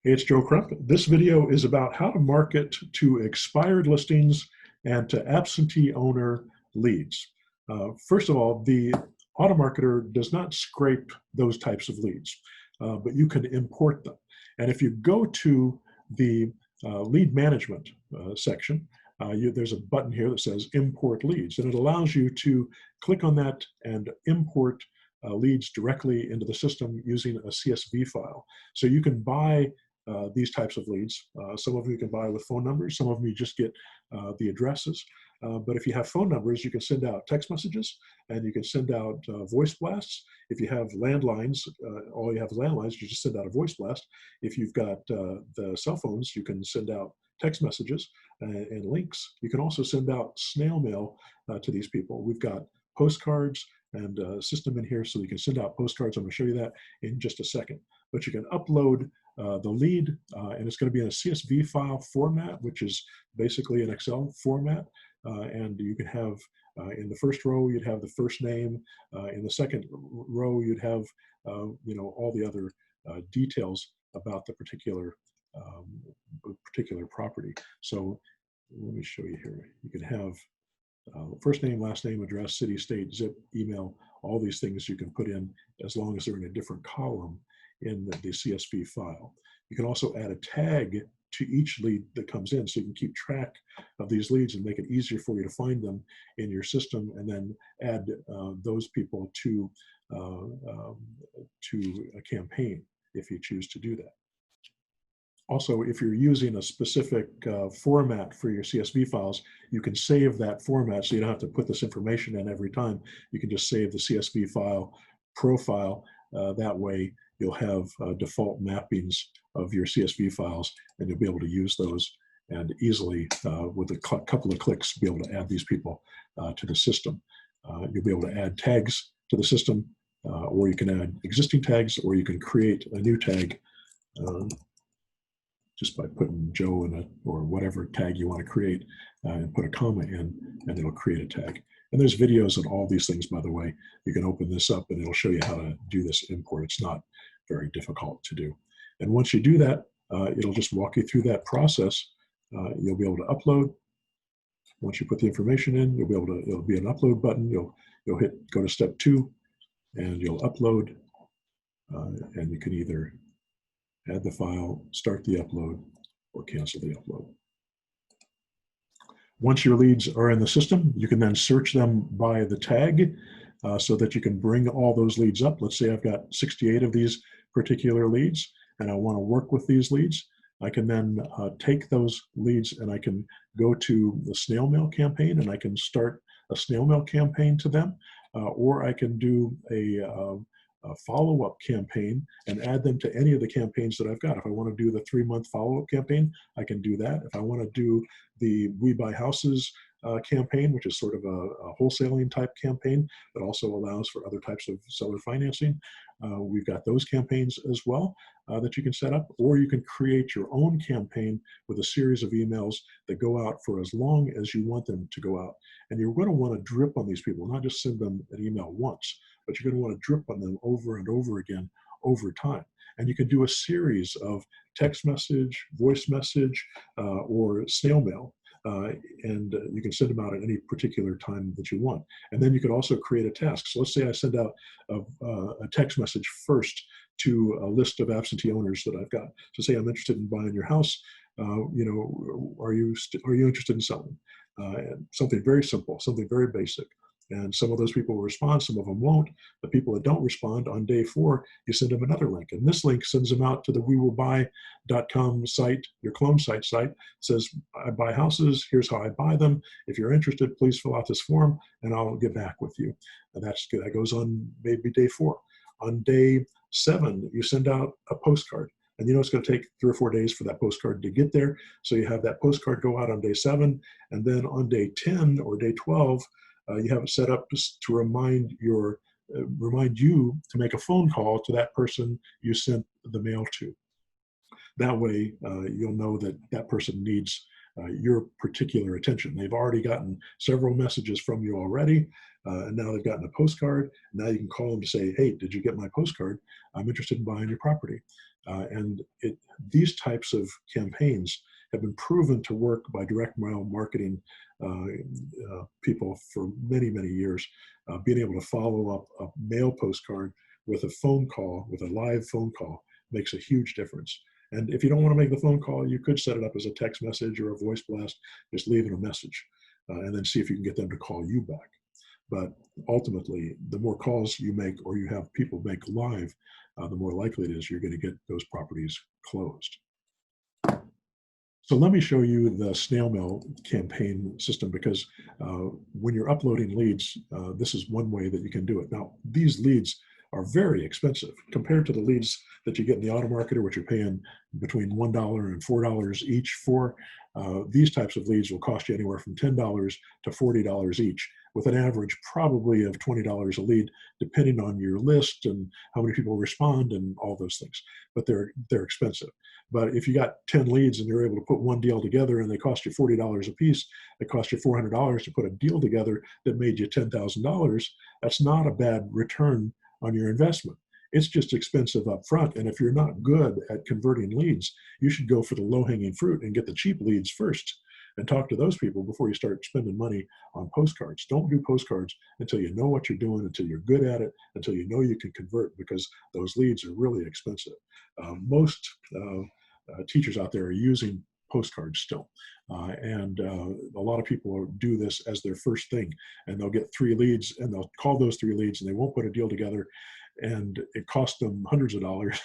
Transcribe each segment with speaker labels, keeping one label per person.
Speaker 1: Hey, it's Joe Crump. This video is about how to market to expired listings and to absentee owner leads. First of all, the auto marketer does not scrape those types of leads, but you can import them. And if you go to the lead management section, there's a button here that says import leads, and it allows you to click on that and import leads directly into the system using a CSV file. So you can buy these types of leads. Some of them you can buy with phone numbers. Some of them you just get the addresses. But if you have phone numbers, you can send out text messages and you can send out voice blasts. If you have landlines, all you have is landlines, you just send out a voice blast. If you've got the cell phones, you can send out text messages and links. You can also send out snail mail to these people. We've got postcards and a system in here so you can send out postcards. I'm going to show you that in just a second. But you can upload the lead, and it's going to be in a CSV file format, which is basically an Excel format. And you can have, in the first row, you'd have the first name. In the second row, you'd have, all the other details about the particular property. So let me show you here. You can have first name, last name, address, city, state, zip, email, all these things you can put in as long as they're in a different column in the CSV file. You can also add a tag to each lead that comes in so you can keep track of these leads and make it easier for you to find them in your system, and then add those people to a campaign if you choose to do that. Also, if you're using a specific format for your CSV files, you can save that format so you don't have to put this information in every time. You can just save the CSV file profile. That way, you'll have default mappings of your CSV files, and you'll be able to use those and easily, with a couple of clicks, be able to add these people to the system. You'll be able to add tags to the system, or you can add existing tags, or you can create a new tag just by putting Joe in or whatever tag you want to create, and put a comma in, and it'll create a tag. And there's videos on all these things, by the way. You can open this up and it'll show you how to do this import. It's not very difficult to do. And once you do that, it'll just walk you through that process. You'll be able to upload. Once you put the information in, you'll be able to, it'll be an upload button. You'll go to step 2 and you'll upload, and you can either add the file, start the upload, or cancel the upload. Once your leads are in the system, you can then search them by the tag so that you can bring all those leads up. Let's say I've got 68 of these particular leads and I want to work with these leads. I can then take those leads and I can go to the snail mail campaign and I can start a snail mail campaign to them, or I can do a follow-up campaign and add them to any of the campaigns that I've got. If I want to do the 3-month follow-up campaign, I can do that. If I want to do the We Buy Houses campaign, which is sort of a wholesaling type campaign that also allows for other types of seller financing, we've got those campaigns as well that you can set up, or you can create your own campaign with a series of emails that go out for as long as you want them to go out. And you're going to want to drip on these people, not just send them an email once, but you're going to want to drip on them over and over again over time. And you can do a series of text message, voice message, or snail mail. And you can send them out at any particular time that you want. And then you can also create a task. So let's say I send out a text message first to a list of absentee owners that I've got. So say I'm interested in buying your house. Are you interested in selling? Something very simple, something very basic. And some of those people will respond, some of them won't. The people that don't respond, on day 4, you send them another link. And this link sends them out to the wewillbuy.com site, your clone site. It says, I buy houses, here's how I buy them. If you're interested, please fill out this form and I'll get back with you. And that's good. That goes on maybe day 4. On day 7, you send out a postcard. And you know it's going to take 3 or 4 days for that postcard to get there. So you have that postcard go out on day 7. And then on day 10 or day 12, you have it set up just to remind you to make a phone call to that person you sent the mail to. That way, you'll know that that person needs your particular attention. They've already gotten several messages from you already, and now they've gotten a postcard. Now you can call them to say, hey, did you get my postcard? I'm interested in buying your property. And these types of campaigns have been proven to work by direct mail marketing people for many, many years. Being able to follow up a mail postcard with a phone call, with a live phone call, makes a huge difference. And if you don't want to make the phone call, you could set it up as a text message or a voice blast, just leaving a message, and then see if you can get them to call you back. But ultimately, the more calls you make or you have people make live, the more likely it is you're going to get those properties closed. So let me show you the snail mail campaign system, because when you're uploading leads, this is one way that you can do it. Now, these leads are very expensive compared to the leads that you get in the auto marketer, which you're paying between $1 and $4 each for. These types of leads will cost you anywhere from $10 to $40 each, with an average probably of $20 a lead, depending on your list and how many people respond and all those things. But they're expensive. But if you got 10 leads and you're able to put one deal together and they cost you $40 a piece, it cost you $400 to put a deal together that made you $10,000, that's not a bad return on your investment. It's just expensive up front. And if you're not good at converting leads, you should go for the low-hanging fruit and get the cheap leads first and talk to those people before you start spending money on postcards. Don't do postcards until you know what you're doing, until you're good at it, until you know you can convert, because those leads are really expensive. Most teachers out there are using postcards still. And a lot of people do this as their first thing, and they'll get 3 leads and they'll call those 3 leads and they won't put a deal together, and it costs them hundreds of dollars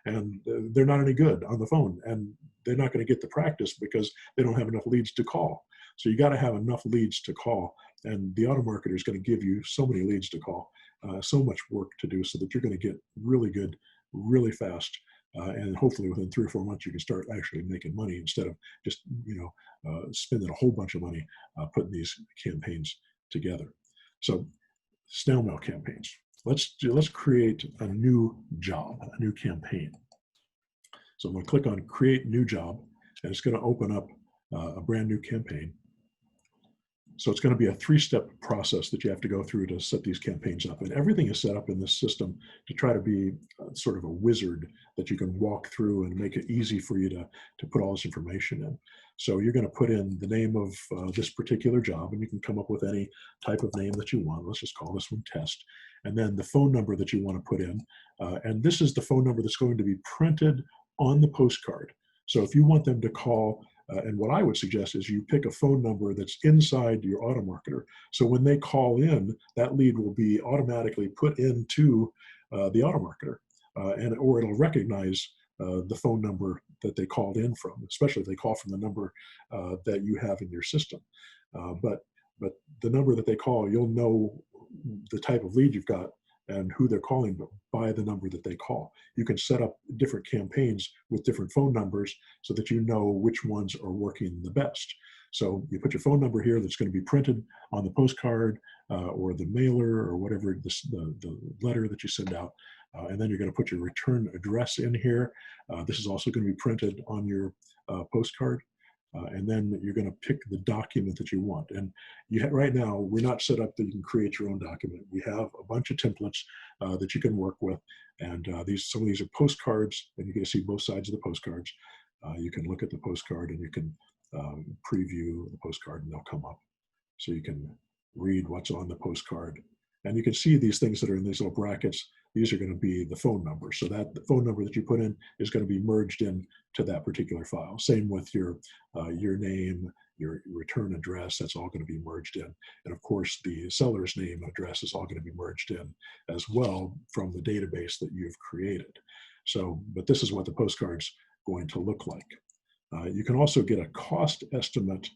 Speaker 1: and they're not any good on the phone, and they're not going to get the practice because they don't have enough leads to call. So you got to have enough leads to call, and the auto marketer is going to give you so many leads to call, so much work to do, so that you're going to get really good really fast. And hopefully within 3 or 4 months, you can start actually making money instead of just, spending a whole bunch of money putting these campaigns together. So snail mail campaigns. Let's create a new job, a new campaign. So I'm going to click on Create New Job, and it's going to open up a brand new campaign. So it's going to be a 3-step process that you have to go through to set these campaigns up. And everything is set up in this system to try to be sort of a wizard that you can walk through and make it easy for you to put all this information in. So you're going to put in the name of this particular job, and you can come up with any type of name that you want. Let's just call this one Test. And then the phone number that you want to put in. And this is the phone number that's going to be printed on the postcard. So if you want them to call, and what I would suggest is you pick a phone number that's inside your auto marketer. So when they call in, that lead will be automatically put into the auto marketer, or it'll recognize the phone number that they called in from, especially if they call from the number that you have in your system. But the number that they call, you'll know the type of lead you've got and who they're calling by the number that they call. You can set up different campaigns with different phone numbers so that you know which ones are working the best. So you put your phone number here that's going to be printed on the postcard or the mailer or whatever, the letter that you send out. And then you're going to put your return address in here. This is also going to be printed on your postcard. And then you're going to pick the document that you want. And right now, we're not set up that you can create your own document. We have a bunch of templates that you can work with. And some of these are postcards, and you can see both sides of the postcards. You can look at the postcard and you can preview the postcard, and they'll come up. So you can read what's on the postcard. And you can see these things that are in these little brackets. These are going to be the phone number. So that the phone number that you put in is going to be merged in to that particular file. Same with your name, your return address, that's all going to be merged in. And of course, the seller's name and address is all going to be merged in as well from the database that you've created. So, but this is what the postcard's going to look like. You can also get a cost estimate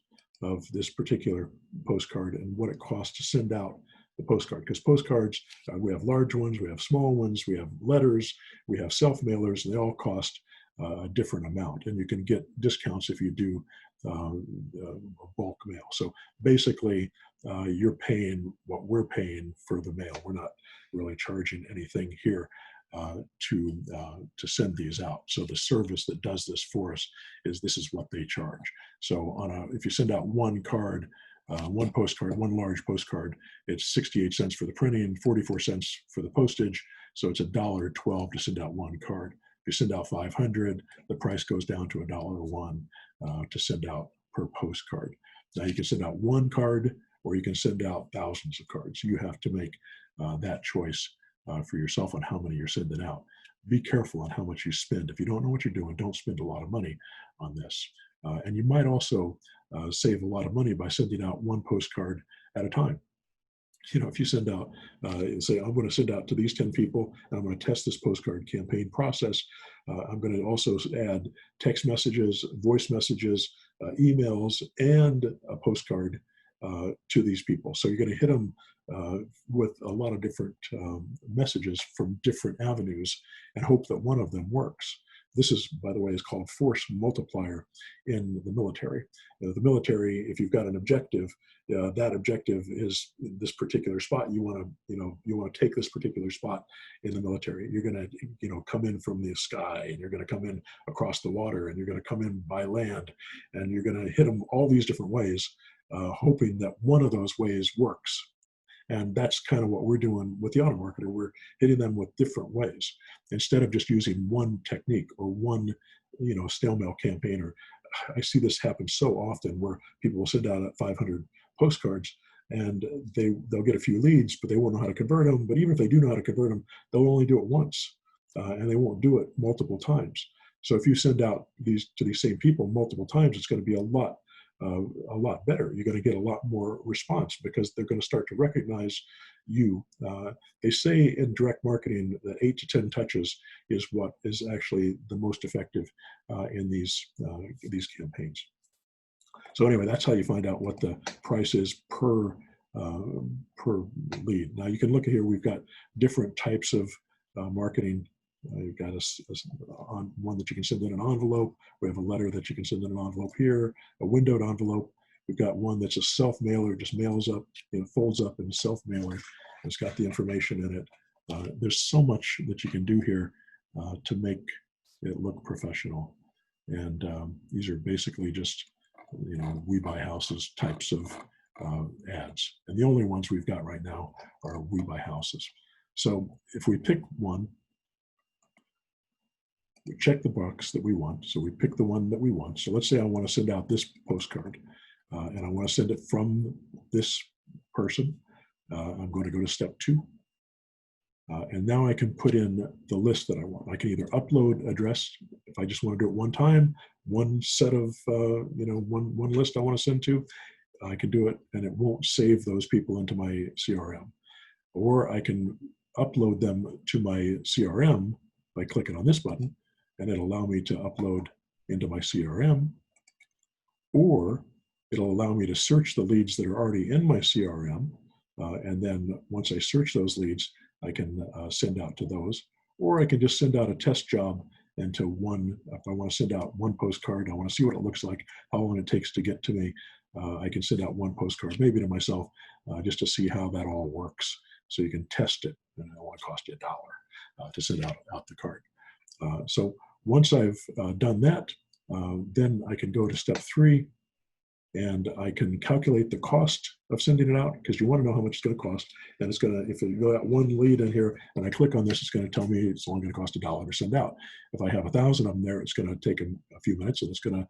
Speaker 1: of this particular postcard and what it costs to send out the postcard, because postcards, we have large ones, we have small ones, we have letters, we have self-mailers, and they all cost a different amount. And you can get discounts if you do bulk mail. So basically, you're paying what we're paying for the mail. We're not really charging anything here to send these out. So the service that does this for us this is what they charge. So if you send out one card, one postcard, one large postcard, it's 68 cents for the printing, 44 cents for the postage. So it's $1.12 to send out one card. If you send out 500, the price goes down to $1 to send out per postcard. Now you can send out one card, or you can send out thousands of cards. You have to make that choice for yourself on how many you're sending out. Be careful on how much you spend. If you don't know what you're doing, don't spend a lot of money on this. And you might also save a lot of money by sending out one postcard at a time. You know, if you send out, say, I'm going to send out to these 10 people, and I'm going to test this postcard campaign process. I'm going to also add text messages, voice messages, emails, and a postcard to these people. So you're going to hit them with a lot of different messages from different avenues and hope that one of them works. This is, by the way, is called force multiplier in the military. The military, if you've got an objective, that objective is this particular spot. You want to take this particular spot in the military. You're going to, come in from the sky, and you're going to come in across the water, and you're going to come in by land, and you're going to hit them all these different ways, hoping that one of those ways works. And that's kind of what we're doing with the auto marketer. We're hitting them with different ways instead of just using one technique or one, snail mail campaign. Or I see this happen so often where people will send out 500 postcards and they'll get a few leads, but they won't know how to convert them. But even if they do know how to convert them, they'll only do it once, and they won't do it multiple times. So if you send out these to these same people multiple times, it's going to be a lot better. You're going to get a lot more response because they're going to start to recognize you. They say in direct marketing that 8 to 10 touches is what is actually the most effective in these campaigns. So anyway, that's how you find out what the price is per lead. Now you can look at here. We've got different types of marketing. You've got on one that you can send in an envelope. We have a letter that you can send in an envelope here, a windowed envelope. We've got one that's a self-mailer, just mails up, folds up in self-mailer. It's got the information in it. There's so much that you can do here to make it look professional. And these are basically just, we buy houses types of ads. And the only ones we've got right now are we buy houses. So if we pick one, we check the box that we want. So we pick the one that we want. So let's say I want to send out this postcard and I want to send it from this person. I'm going to go to step 2. And now I can put in the list that I want. I can either upload address if I just want to do it one time, one set of, one list I want to send to. I can do it and it won't save those people into my CRM. Or I can upload them to my CRM by clicking on this button, and it'll allow me to upload into my CRM, or it'll allow me to search the leads that are already in my CRM. And then once I search those leads, I can send out to those, or I can just send out a test job into one. If I want to send out one postcard, I want to see what it looks like, how long it takes to get to me. I can send out one postcard, maybe to myself, just to see how that all works. So you can test it, and it won't cost you $1 to send out the card. So once I've done that, then I can go to step 3, and I can calculate the cost of sending it out, because you want to know how much it's going to cost. And it's going to, if you go out one lead in here and I click on this, it's going to tell me it's only going to cost $1 to send out. If I have 1,000 of them there, it's going to take a few minutes, and it's going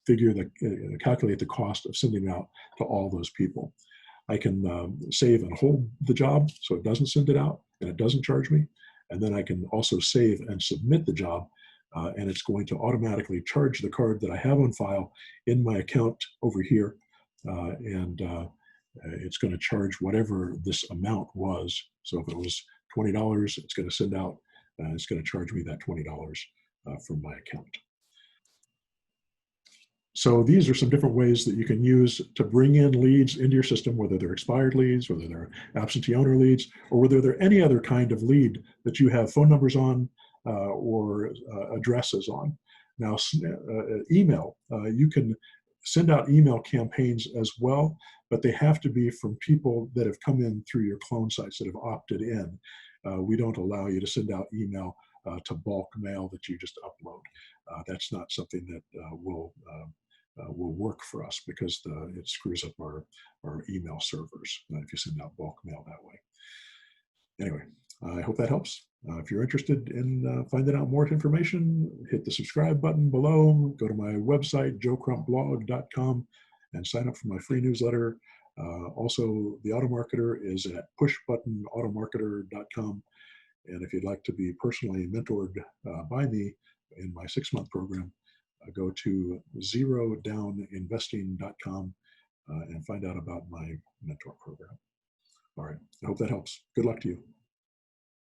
Speaker 1: to calculate the cost of sending out to all those people. I can save and hold the job so it doesn't send it out and it doesn't charge me. And then I can also save and submit the job, and it's going to automatically charge the card that I have on file in my account over here. And it's going to charge whatever this amount was. So if it was $20, it's going to send out, it's going to charge me that $20 from my account. So these are some different ways that you can use to bring in leads into your system, whether they're expired leads, whether they're absentee owner leads, or whether they're any other kind of lead that you have phone numbers on or addresses on. Now, email, you can send out email campaigns as well, but they have to be from people that have come in through your clone sites that have opted in. We don't allow you to send out email to bulk mail that you just upload. That's not something that will work for us, because it screws up our email servers if you send out bulk mail that way. Anyway, I hope that helps. If you're interested in finding out more information, hit the subscribe button below, go to my website, joecrumpblog.com, and sign up for my free newsletter. Also, the Auto Marketer is at pushbuttonautomarketer.com. And if you'd like to be personally mentored by me in my 6-month program, go to zerodowninvesting.com and find out about my mentor program. All right, I hope that helps. Good luck to you.